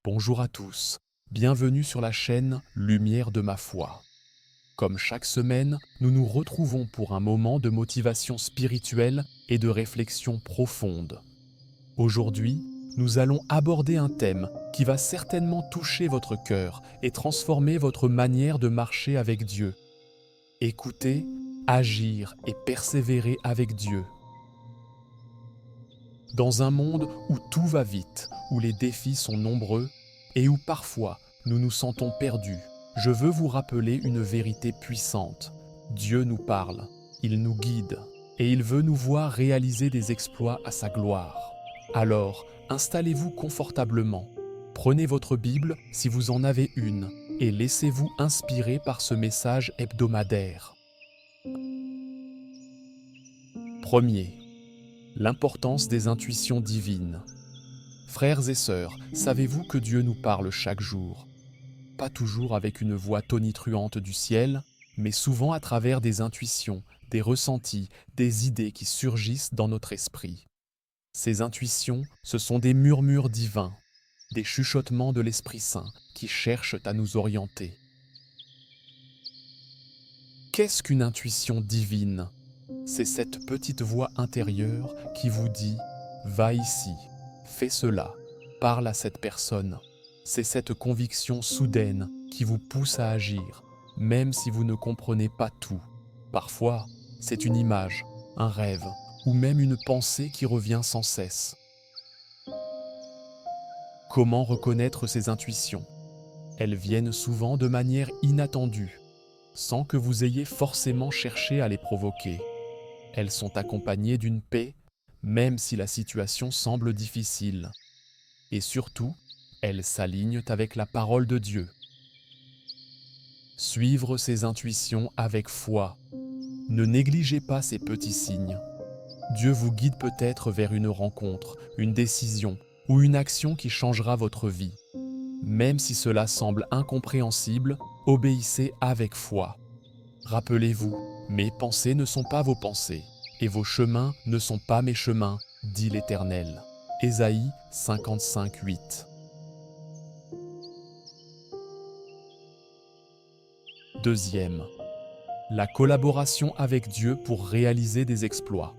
Bonjour à tous, bienvenue sur la chaîne Lumière de ma foi. Comme chaque semaine, nous nous retrouvons pour un moment de motivation spirituelle et de réflexion profonde. Aujourd'hui, nous allons aborder un thème qui va certainement toucher votre cœur et transformer votre manière de marcher avec Dieu. Écouter, agir et persévérer avec Dieu. Dans un monde où tout va vite, où les défis sont nombreux et où parfois nous nous sentons perdus, je veux vous rappeler une vérité puissante. Dieu nous parle, il nous guide et il veut nous voir réaliser des exploits à sa gloire. Alors, installez-vous confortablement, prenez votre Bible si vous en avez une et laissez-vous inspirer par ce message hebdomadaire. Premier. L'importance des intuitions divines. Frères et sœurs, savez-vous que Dieu nous parle chaque jour? Pas toujours avec une voix tonitruante du ciel, mais souvent à travers des intuitions, des ressentis, des idées qui surgissent dans notre esprit. Ces intuitions, ce sont des murmures divins, des chuchotements de l'Esprit Saint qui cherchent à nous orienter. Qu'est-ce qu'une intuition divine? C'est cette petite voix intérieure qui vous dit « Va ici, fais cela, parle à cette personne ». C'est cette conviction soudaine qui vous pousse à agir, même si vous ne comprenez pas tout. Parfois, c'est une image, un rêve, ou même une pensée qui revient sans cesse. Comment reconnaître ces intuitions? Elles viennent souvent de manière inattendue, sans que vous ayez forcément cherché à les provoquer. Elles sont accompagnées d'une paix, même si la situation semble difficile. Et surtout, elles s'alignent avec la parole de Dieu. Suivre ses intuitions avec foi. Ne négligez pas ces petits signes. Dieu vous guide peut-être vers une rencontre, une décision ou une action qui changera votre vie. Même si cela semble incompréhensible, obéissez avec foi. Rappelez-vous, mes pensées ne sont pas vos pensées, et vos chemins ne sont pas mes chemins, dit l'Éternel. Ésaïe 55:8. Deuxième, la collaboration avec Dieu pour réaliser des exploits.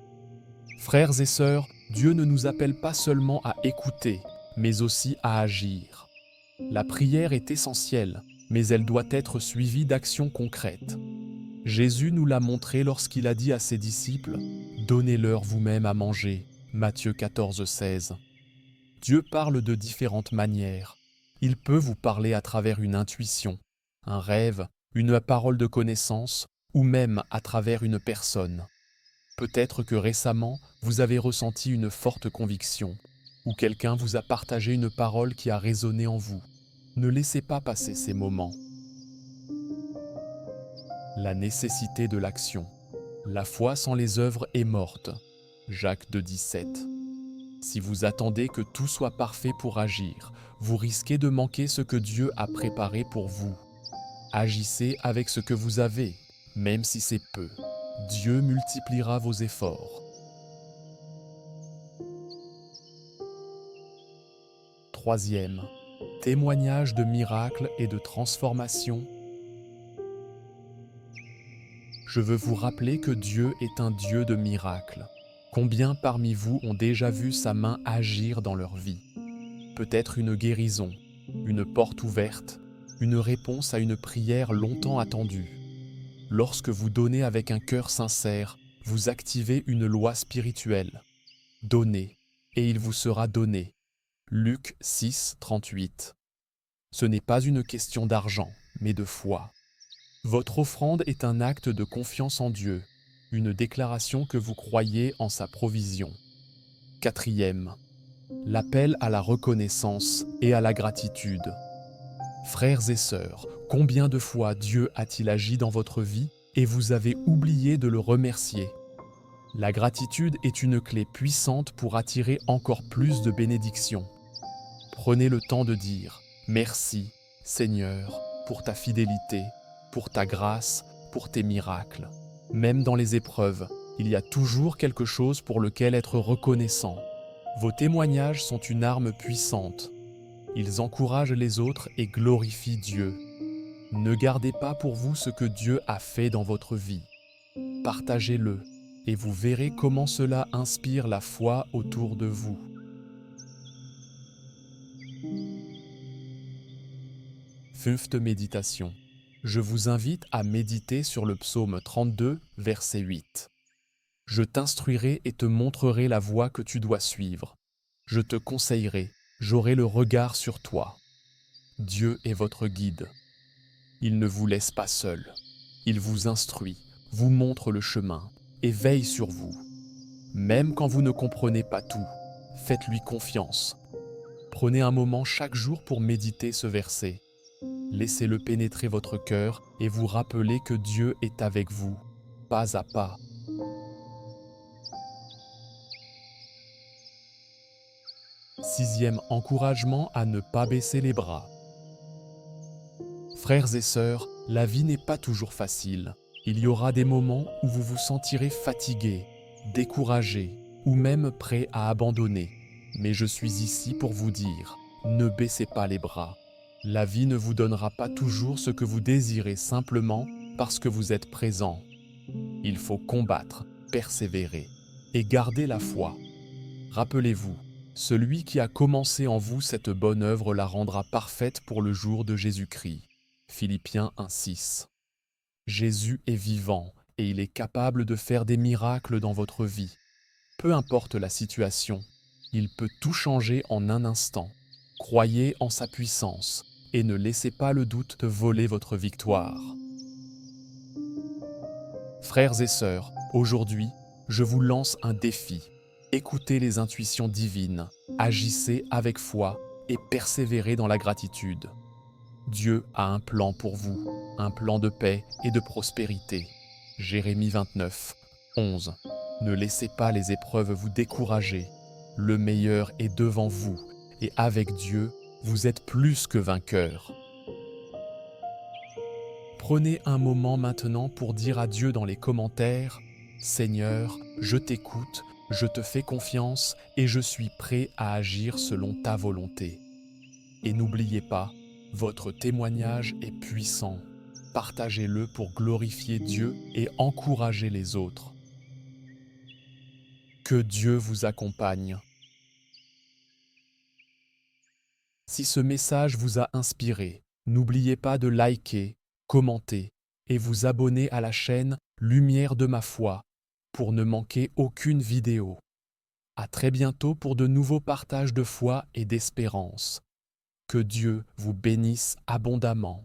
Frères et sœurs, Dieu ne nous appelle pas seulement à écouter, mais aussi à agir. La prière est essentielle, mais elle doit être suivie d'actions concrètes. Jésus nous l'a montré lorsqu'il a dit à ses disciples « Donnez-leur vous-même à manger » Matthieu 14:16. Dieu parle de différentes manières. Il peut vous parler à travers une intuition, un rêve, une parole de connaissance ou même à travers une personne. Peut-être que récemment, vous avez ressenti une forte conviction ou quelqu'un vous a partagé une parole qui a résonné en vous. Ne laissez pas passer ces moments. La nécessité de l'action. La foi sans les œuvres est morte. Jacques 2,17. Si vous attendez que tout soit parfait pour agir, vous risquez de manquer ce que Dieu a préparé pour vous. Agissez avec ce que vous avez, même si c'est peu. Dieu multipliera vos efforts. Troisième, témoignage de miracles et de transformation. Je veux vous rappeler que Dieu est un Dieu de miracles. Combien parmi vous ont déjà vu sa main agir dans leur vie? Peut-être une guérison, une porte ouverte, une réponse à une prière longtemps attendue. Lorsque vous donnez avec un cœur sincère, vous activez une loi spirituelle. Donnez, et il vous sera donné. Luc 6:38. Ce n'est pas une question d'argent, mais de foi. Votre offrande est un acte de confiance en Dieu, une déclaration que vous croyez en sa provision. Quatrième, l'appel à la reconnaissance et à la gratitude. Frères et sœurs, combien de fois Dieu a-t-il agi dans votre vie et vous avez oublié de le remercier? La gratitude est une clé puissante pour attirer encore plus de bénédictions. Prenez le temps de dire « Merci, Seigneur, pour ta fidélité, pour ta grâce, pour tes miracles ». Même dans les épreuves, il y a toujours quelque chose pour lequel être reconnaissant. Vos témoignages sont une arme puissante. Ils encouragent les autres et glorifient Dieu. Ne gardez pas pour vous ce que Dieu a fait dans votre vie. Partagez-le et vous verrez comment cela inspire la foi autour de vous. Fünfte méditation. Je vous invite à méditer sur le psaume 32, verset 8. Je t'instruirai et te montrerai la voie que tu dois suivre. Je te conseillerai, j'aurai le regard sur toi. Dieu est votre guide. Il ne vous laisse pas seul. Il vous instruit, vous montre le chemin et veille sur vous. Même quand vous ne comprenez pas tout, faites-lui confiance. Prenez un moment chaque jour pour méditer ce verset. Laissez-le pénétrer votre cœur et vous rappelez que Dieu est avec vous, pas à pas. Sixième encouragement à ne pas baisser les bras. Frères et sœurs, la vie n'est pas toujours facile. Il y aura des moments où vous vous sentirez fatigué, découragé ou même prêt à abandonner. Mais je suis ici pour vous dire, ne baissez pas les bras. La vie ne vous donnera pas toujours ce que vous désirez simplement parce que vous êtes présent. Il faut combattre, persévérer et garder la foi. Rappelez-vous, celui qui a commencé en vous cette bonne œuvre la rendra parfaite pour le jour de Jésus-Christ. Philippiens 1,6. Jésus est vivant et il est capable de faire des miracles dans votre vie. Peu importe la situation, il peut tout changer en un instant. Croyez en sa puissance et ne laissez pas le doute voler votre victoire. Frères et sœurs, aujourd'hui, je vous lance un défi. Écoutez les intuitions divines, agissez avec foi et persévérez dans la gratitude. Dieu a un plan pour vous, un plan de paix et de prospérité. Jérémie 29, 11. Ne laissez pas les épreuves vous décourager. Le meilleur est devant vous et avec Dieu, vous êtes plus que vainqueur. Prenez un moment maintenant pour dire à Dieu dans les commentaires « Seigneur, je t'écoute, je te fais confiance et je suis prêt à agir selon ta volonté. » Et n'oubliez pas, votre témoignage est puissant. Partagez-le pour glorifier Dieu et encourager les autres. Que Dieu vous accompagne. Si ce message vous a inspiré, n'oubliez pas de liker, commenter et vous abonner à la chaîne Lumière de ma foi pour ne manquer aucune vidéo. À très bientôt pour de nouveaux partages de foi et d'espérance. Que Dieu vous bénisse abondamment.